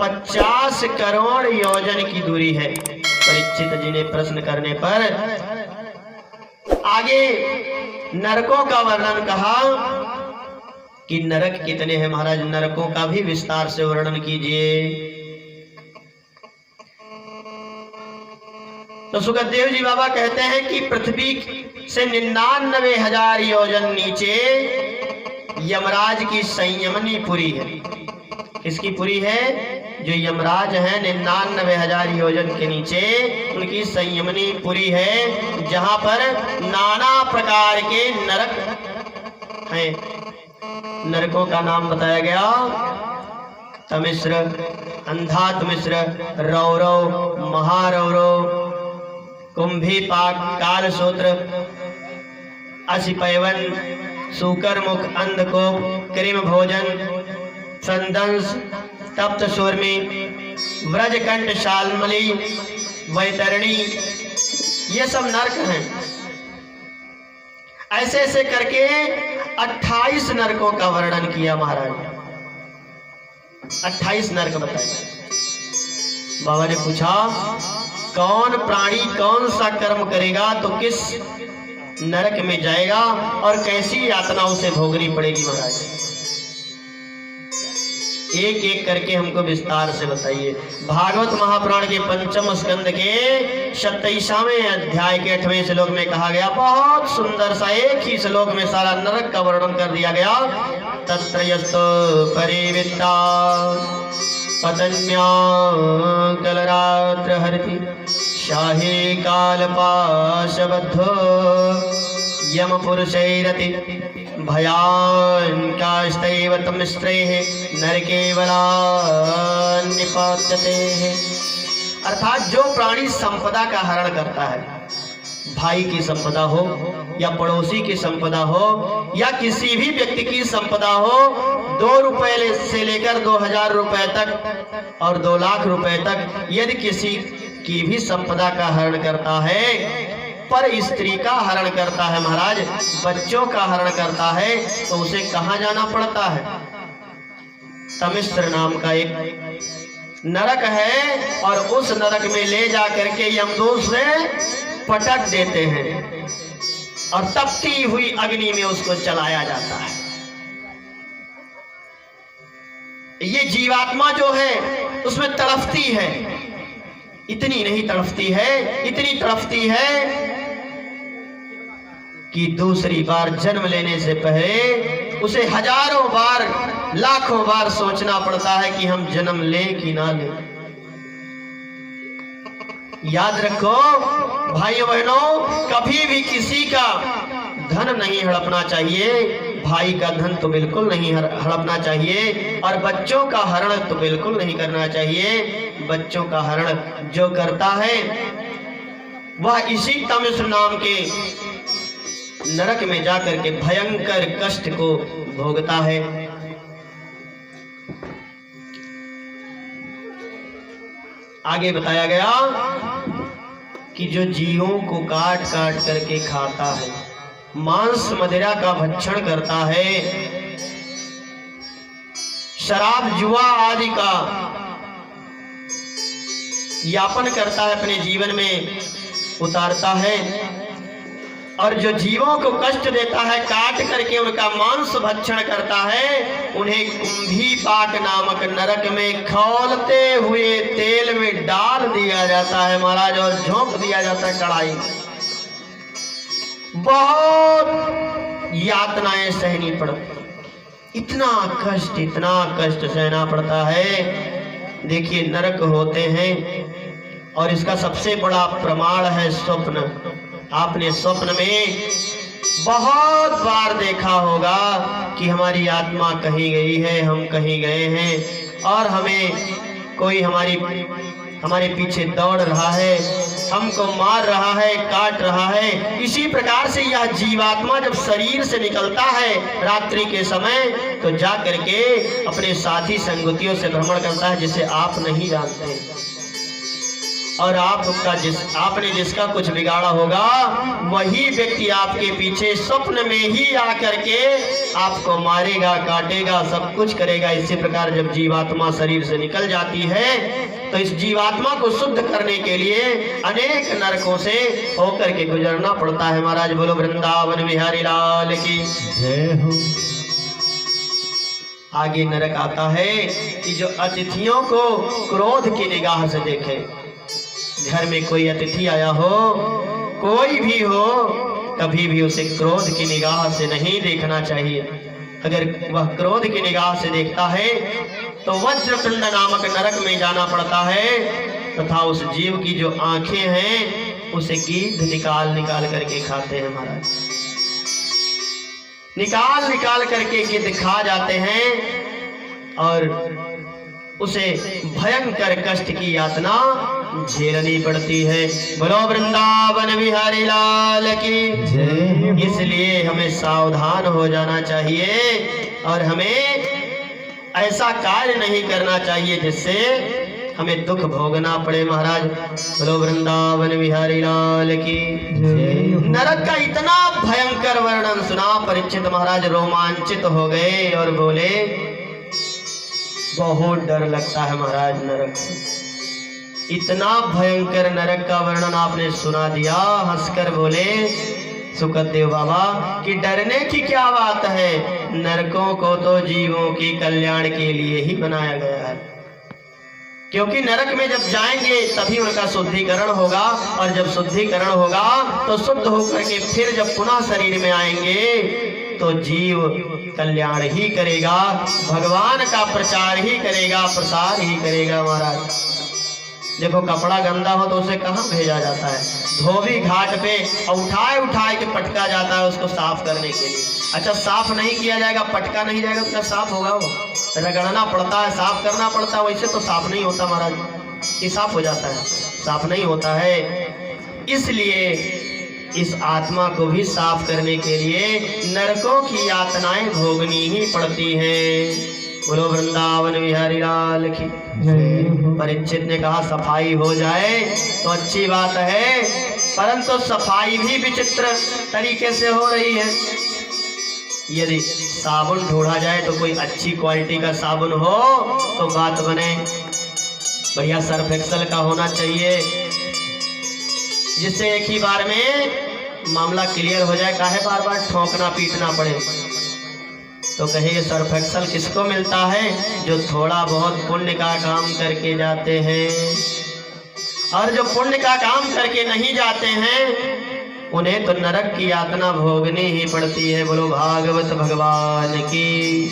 50 करोड़ योजन की दूरी है। परीक्षित जी ने प्रश्न करने पर आगे नरकों का वर्णन कहा कि नरक कितने हैं महाराज, नरकों का भी विस्तार से वर्णन कीजिए। तो सुखदेव जी बाबा कहते हैं कि पृथ्वी से 99,000 योजन नीचे यमराज की संयमनी पुरी है। किसकी पुरी है? जो यमराज है 99,000 योजन के नीचे उनकी संयमनी पुरी है, जहां पर नाना प्रकार के नरक हैं। नरकों का नाम बताया गया, तमिश्र, अंधातमिश्र, रौरव, महारौरव, कुंभीपाक, कालसूत्र, असिपैवन, सूकरमुख, अंधकोप, कृम भोजन, संदंस, तप्त सूर्मी, व्रजकंठ, शालमली, वैतरणी, ये सब नरक हैं। ऐसे ऐसे करके 28 नरकों का वर्णन किया महाराज। 28 नरक बताए। बाबा ने पूछा कौन प्राणी कौन सा कर्म करेगा तो किस नरक में जाएगा और कैसी यातना उसे भोगनी पड़ेगी महाराज। एक एक करके हमको विस्तार से बताइए। भागवत महापुराण के 5म स्कंद के 27वें अध्याय के 8वें श्लोक में कहा गया, बहुत सुंदर सा एक ही श्लोक में सारा नरक का वर्णन कर दिया गया। तत्र यस्तो परिवित्ता पतन्या कलरात्र हरति शाही कालपाशबद्धो यम पुरुषैरति भयान्कास्तैव तमिस्त्रैः नरके बलान्निपात्यते। अर्थात जो प्राणी संपदा का हरण करता है, भाई की संपदा हो या पड़ोसी की संपदा हो या किसी भी व्यक्ति की संपदा हो, 2 रुपए से लेकर 2000 रुपए तक और 2 लाख रुपए तक यदि किसी की भी संपदा का हरण करता है, पर स्त्री का हरण करता है महाराज, बच्चों का हरण करता है, तो उसे कहाँ जाना पड़ता है? तमिश्र नाम का एक नरक है और उस नरक में ले जा करके यमदूत से पटक देते हैं और तपती हुई अग्नि में उसको जलाया जाता है। ये जीवात्मा जो है उसमें तड़फती है, इतनी नहीं तड़फती है, इतनी तड़फती है कि दूसरी बार जन्म लेने से पहले उसे हजारों बार लाखों बार सोचना पड़ता है कि हम जन्म लें कि ना लें। याद रखो भाइयों बहनों, कभी भी किसी का धन नहीं हड़पना चाहिए, भाई का धन तो बिल्कुल नहीं हड़पना चाहिए और बच्चों का हरण तो बिल्कुल नहीं करना चाहिए। बच्चों का हरण जो करता है वह इसी तमिश्र नाम के नरक में जाकर के भयंकर कष्ट को भोगता है। आगे बताया गया कि जो जीवों को काट काट करके खाता है, मांस मदिरा का भक्षण करता है, शराब जुआ आदि का यापन करता है, अपने जीवन में उतारता है, और जो जीवों को कष्ट देता है, काट करके उनका मांस भक्षण करता है, उन्हें कुंभीपाक नामक नरक में खौलते हुए तेल में डाल दिया जाता है महाराज और झोंक दिया जाता है कढ़ाई। बहुत यातनाएं सहनी पड़ती, इतना कष्ट सहना पड़ता है। देखिए नरक होते हैं और इसका सबसे बड़ा प्रमाण है स्वप्न। आपने स्वप्न में बहुत बार देखा होगा कि हमारी आत्मा कहीं गई है, हम कहीं गए हैं और हमें कोई हमारे पीछे दौड़ रहा है, हमको मार रहा है, काट रहा है। इसी प्रकार से यह जीवात्मा जब शरीर से निकलता है रात्रि के समय, तो जा करके अपने साथी संगतियों से भ्रमण करता है जिसे आप नहीं जानते, और आपने जिसका कुछ बिगाड़ा होगा वही व्यक्ति आपके पीछे स्वप्न में ही आकर के आपको मारेगा, काटेगा, सब कुछ करेगा। इसी प्रकार जब जीवात्मा शरीर से निकल जाती है तो इस जीवात्मा को शुद्ध करने के लिए अनेक नरकों से होकर के गुजरना पड़ता है। महाराज बोलो वृंदावन बिहारी लाल की जय हो। आगे नरक आता है कि जो अतिथियों को क्रोध की निगाह से देखे। घर में कोई अतिथि आया हो, कोई भी हो, कभी भी उसे क्रोध की निगाह से नहीं देखना चाहिए। अगर वह क्रोध की निगाह से देखता है तो वज्रपिंड नामक नरक में जाना पड़ता है, तथा उस जीव की जो आंखें हैं उसे गिद्ध निकाल करके खाते हैं। महाराज निकाल करके गिद्ध खा जाते हैं और उसे भयंकर कष्ट की यातना झेलनी पड़ती है। बोलो वृंदावन बिहारी लाल की जय। इसलिए हमें सावधान हो जाना चाहिए और हमें ऐसा कार्य नहीं करना चाहिए जिससे हमें दुख भोगना पड़े। महाराज बोलो वृंदावन बिहारी लाल की जय। नरक का इतना भयंकर वर्णन सुना परीक्षित महाराज रोमांचित हो गए और बोले बहुत डर लगता है महाराज नरक से। इतना भयंकर नरक का वर्णन आपने सुना दिया। हंसकर बोले सुखदेव बाबा कि डरने की क्या बात है, नरकों को तो जीवों के कल्याण के लिए ही बनाया गया है। क्योंकि नरक में जब जाएंगे तभी उनका शुद्धिकरण होगा, और जब शुद्धिकरण होगा तो शुद्ध होकर के फिर जब पुनः शरीर में आएंगे तो जीव कल्याण ही करेगा, भगवान का प्रचार ही करेगा, प्रसार ही करेगा। महाराज देखो कपड़ा गंदा हो तो उसे कहाँ भेजा जाता है? धोबी घाट पे उठाए के पटका जाता है उसको साफ करने के लिए। अच्छा साफ नहीं किया जाएगा, पटका नहीं जाएगा तो क्या साफ होगा? वो रगड़ना पड़ता है, साफ करना पड़ता है, वैसे तो साफ नहीं होता महाराज। ये साफ हो जाता है? साफ नहीं होता है। इसलिए इस आत्मा को भी साफ करने के लिए नरकों की यातनाएं भोगनी ही पड़ती हैं। बोलो वृंदावन बिहारी लाल की। परीक्षित ने कहा सफाई हो जाए तो अच्छी बात है, परंतु सफाई भी विचित्र तरीके से हो रही है। यदि साबुन ढूंढा जाए तो कोई अच्छी क्वालिटी का साबुन हो तो बात बने। बढ़िया सर्फ एक्सेल का होना चाहिए जिससे एक ही बार में मामला क्लियर हो जाए, काहे बार बार ठोकना पीटना पड़े। तो कहिए सर्फ एक्सेल किसको मिलता है? जो थोड़ा बहुत पुण्य का काम करके जाते हैं, और जो पुण्य का काम करके नहीं जाते हैं उन्हें तो नरक की यातना भोगनी ही पड़ती है। बोलो भागवत भगवान की।